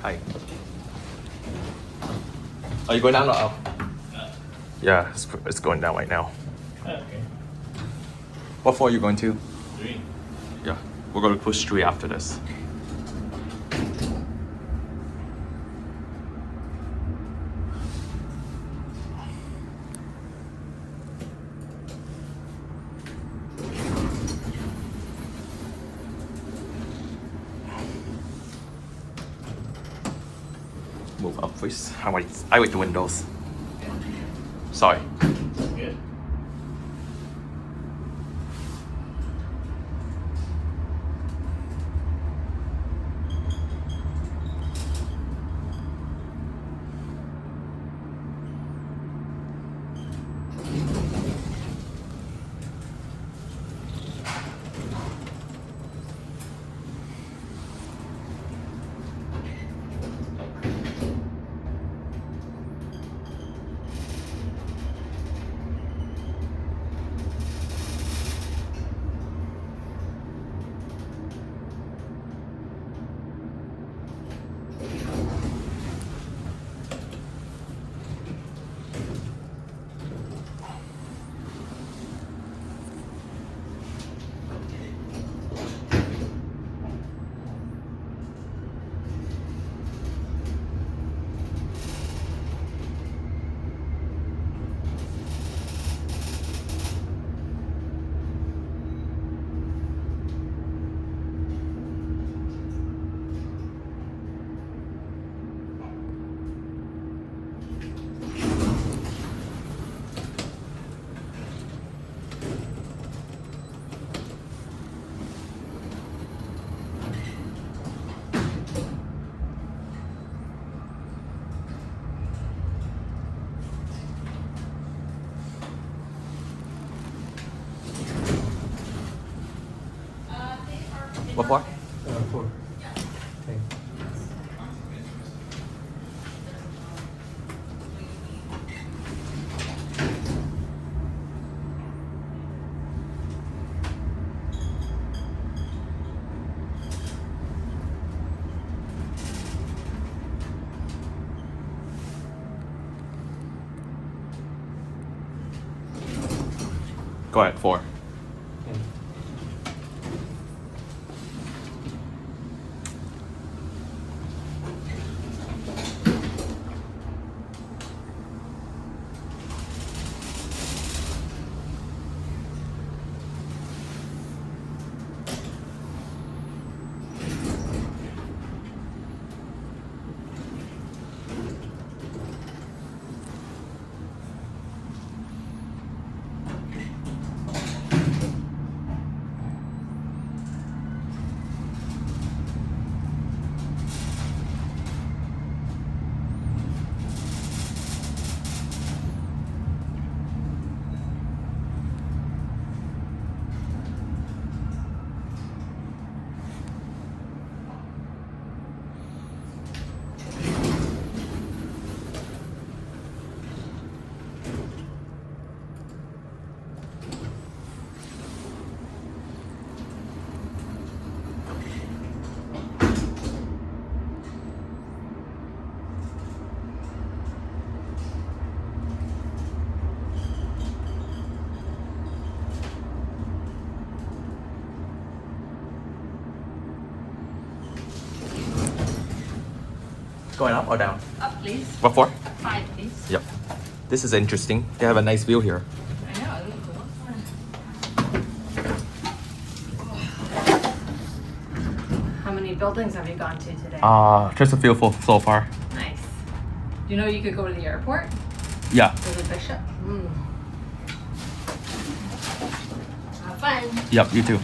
Hi. Are you going down or up? Yeah, it's going down right now. Okay. What floor are you going to? 3. Yeah, we're going to push 3 after this. Move up, please. I wait the windows. Sorry. Good. What floor? 4. Okay. Go ahead, 4. Okay. Going up or down? Up, please. What floor? 5, please. Yep. This is interesting. They have a nice view here. I know, it looks cool. How many buildings have you gone to today? Just a few so far. Nice. Do you know you could go to the airport? Yeah. To the Bishop? Have fun. Yep, you too.